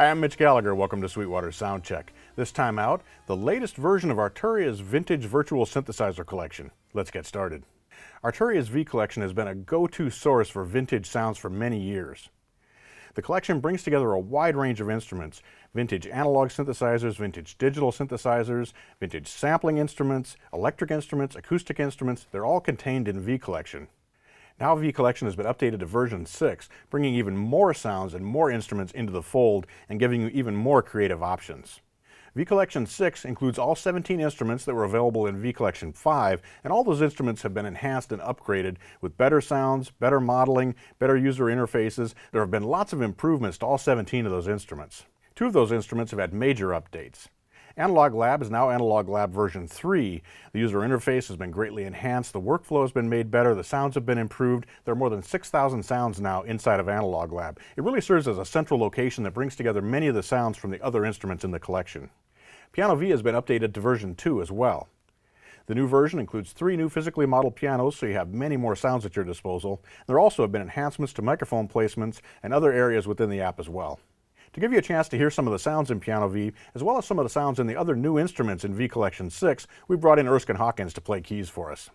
Hi, I'm Mitch Gallagher. Welcome to Sweetwater Sound Check. This time out, the latest version of Arturia's vintage virtual synthesizer collection. Let's get started. Arturia's V Collection has been a go-to source for vintage sounds for many years. The collection brings together a wide range of instruments: vintage analog synthesizers, vintage digital synthesizers, vintage sampling instruments, electric instruments, acoustic instruments. They're all contained in V Collection. Now V Collection has been updated to version 6, bringing even more sounds and more instruments into the fold and giving you even more creative options. V Collection 6 includes all 17 instruments that were available in V Collection 5, and all those instruments have been enhanced and upgraded with better sounds, better modeling, better user interfaces. There have been lots of improvements to all 17 of those instruments. 2 of those instruments have had major updates. Analog Lab is now Analog Lab version 3. The user interface has been greatly enhanced, the workflow has been made better, the sounds have been improved. There are more than 6,000 sounds now inside of Analog Lab. It really serves as a central location that brings together many of the sounds from the other instruments in the collection. Piano V has been updated to version 2 as well. The new version includes 3 new physically modeled pianos, so you have many more sounds at your disposal. There also have been enhancements to microphone placements and other areas within the app as well. To give you a chance to hear some of the sounds in Piano V, as well as some of the sounds in the other new instruments in V Collection 6, we brought in Erskine Hawkins to play keys for us.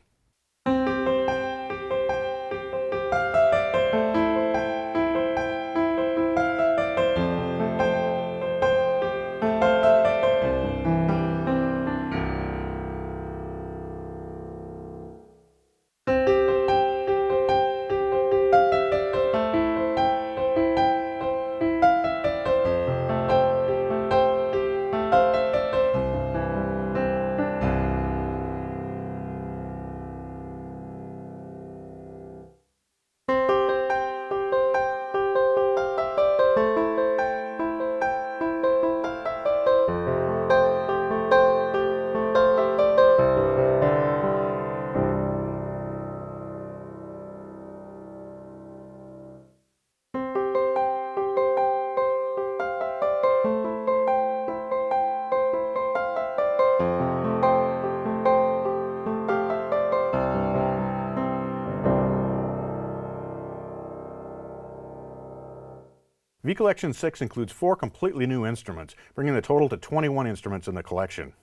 V Collection 6 includes 4 completely new instruments, bringing the total to 21 instruments in the collection.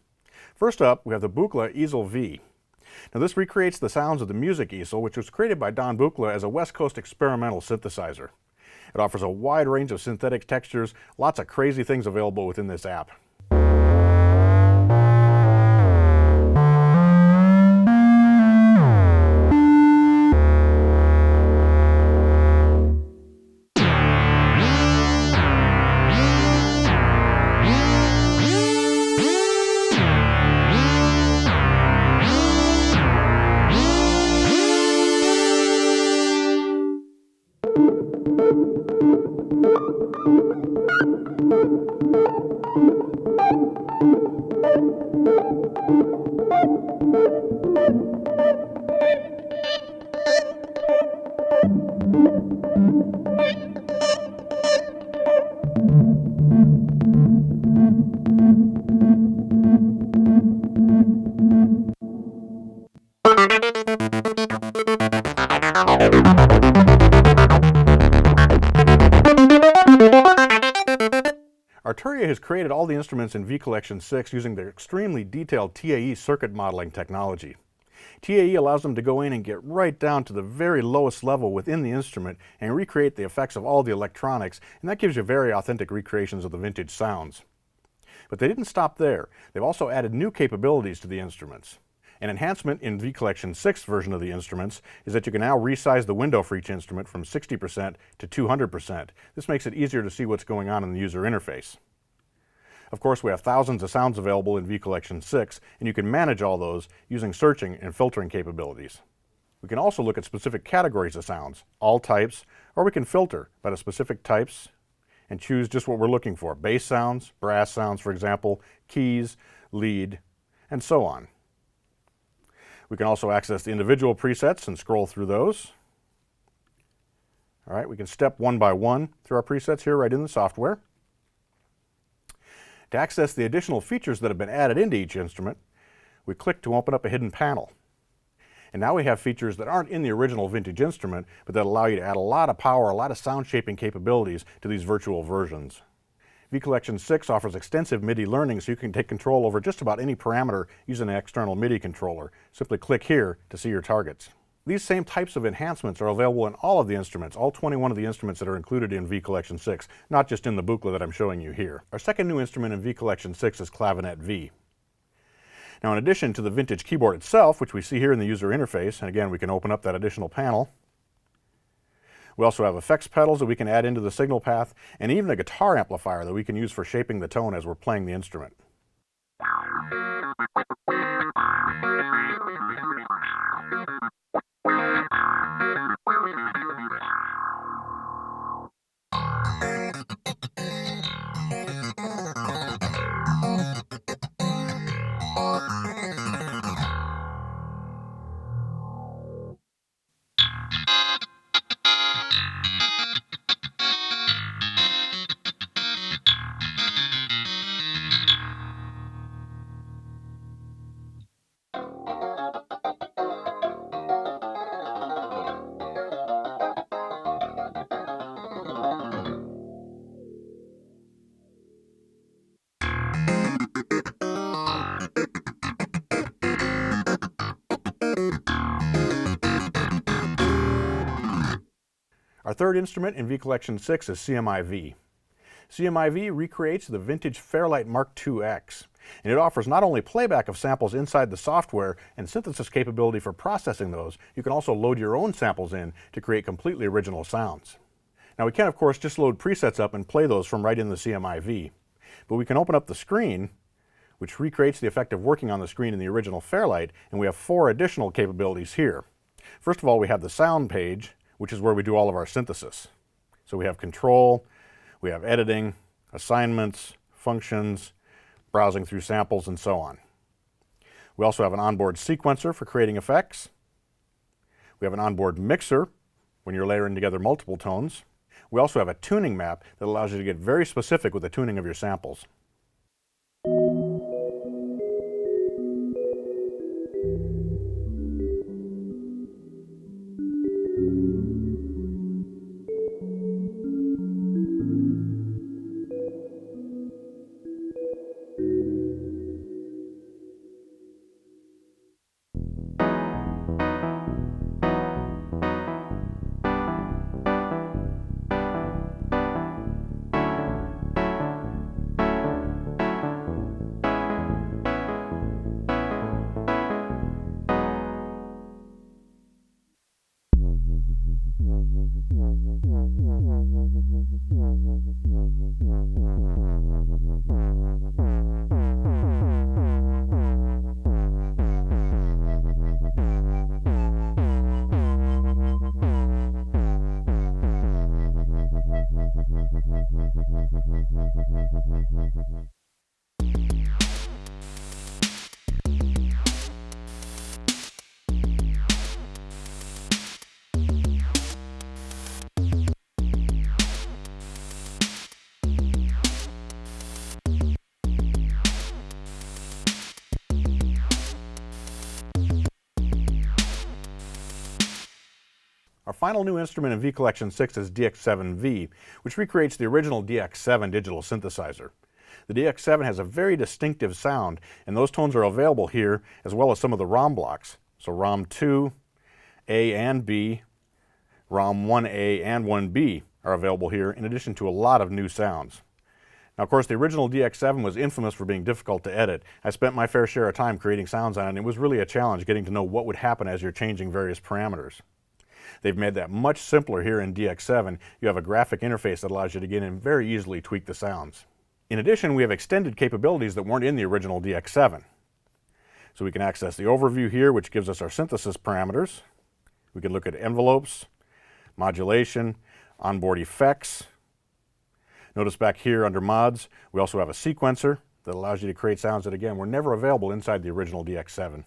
First up, we have the boucle Easel V. Now this recreates the sounds of the music easel, which was created by Don Boucle as a West Coast experimental synthesizer. It offers a wide range of synthetic textures, lots of crazy things available within this app. Arturia has created all the instruments in V Collection 6 using their extremely detailed TAE circuit modeling technology. TAE allows them to go in and get right down to the very lowest level within the instrument and recreate the effects of all the electronics, and that gives you very authentic recreations of the vintage sounds. But they didn't stop there. They've also added new capabilities to the instruments. An enhancement in V Collection 6 version of the instruments is that you can now resize the window for each instrument from 60% to 200%. This makes it easier to see what's going on in the user interface. Of course, we have thousands of sounds available in V Collection 6, and you can manage all those using searching and filtering capabilities. We can also look at specific categories of sounds, all types, or we can filter by the specific types and choose just what we're looking for: bass sounds, brass sounds, for example, keys, lead, and so on. We can also access the individual presets and scroll through those. All right, we can step one by one through our presets here right in the software. To access the additional features that have been added into each instrument, we click to open up a hidden panel. And now we have features that aren't in the original vintage instrument, but that allow you to add a lot of power, a lot of sound shaping capabilities to these virtual versions. V Collection 6 offers extensive MIDI learning, so you can take control over just about any parameter using an external MIDI controller. Simply click here to see your targets. These same types of enhancements are available in all of the instruments, all 21 of the instruments that are included in V Collection 6, not just in the boucle that I'm showing you here. Our second new instrument in V Collection 6 is Clavinet V. Now, in addition to the vintage keyboard itself, which we see here in the user interface, and again we can open up that additional panel, we also have effects pedals that we can add into the signal path, and even a guitar amplifier that we can use for shaping the tone as we're playing the instrument. Our third instrument in V Collection 6 is CMI-V. CMI-V recreates the vintage Fairlight Mark IIX, and it offers not only playback of samples inside the software and synthesis capability for processing those, you can also load your own samples in to create completely original sounds. Now we can, of course, just load presets up and play those from right in the CMI-V, but we can open up the screen, which recreates the effect of working on the screen in the original Fairlight, and we have 4 additional capabilities here. First of all, we have the sound page, which is where we do all of our synthesis. So we have control, we have editing, assignments, functions, browsing through samples, and so on. We also have an onboard sequencer for creating effects. We have an onboard mixer when you're layering together multiple tones. We also have a tuning map that allows you to get very specific with the tuning of your samples. Our final new instrument in V Collection 6 is DX7V, which recreates the original DX7 digital synthesizer. The DX7 has a very distinctive sound, and those tones are available here, as well as some of the ROM blocks. So ROM 2, A and B, ROM 1A and 1B are available here, in addition to a lot of new sounds. Now, of course, the original DX7 was infamous for being difficult to edit. I spent my fair share of time creating sounds on it, and it was really a challenge getting to know what would happen as you're changing various parameters. They've made that much simpler here in DX7. You have a graphic interface that allows you to get in and very easily tweak the sounds. In addition, we have extended capabilities that weren't in the original DX7. So we can access the overview here, which gives us our synthesis parameters. We can look at envelopes, modulation, onboard effects. Notice back here under mods, we also have a sequencer that allows you to create sounds that, again, were never available inside the original DX7.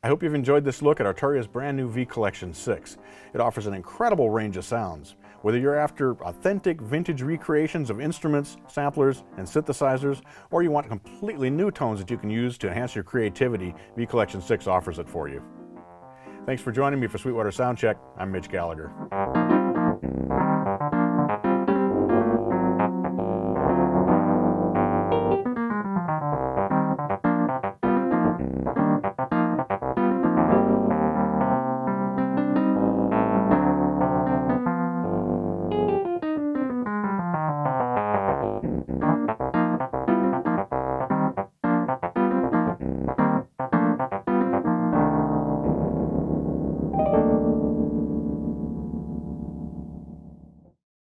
I hope you've enjoyed this look at Arturia's brand new V Collection 6. It offers an incredible range of sounds. Whether you're after authentic vintage recreations of instruments, samplers, and synthesizers, or you want completely new tones that you can use to enhance your creativity, V Collection 6 offers it for you. Thanks for joining me for Sweetwater Soundcheck. I'm Mitch Gallagher.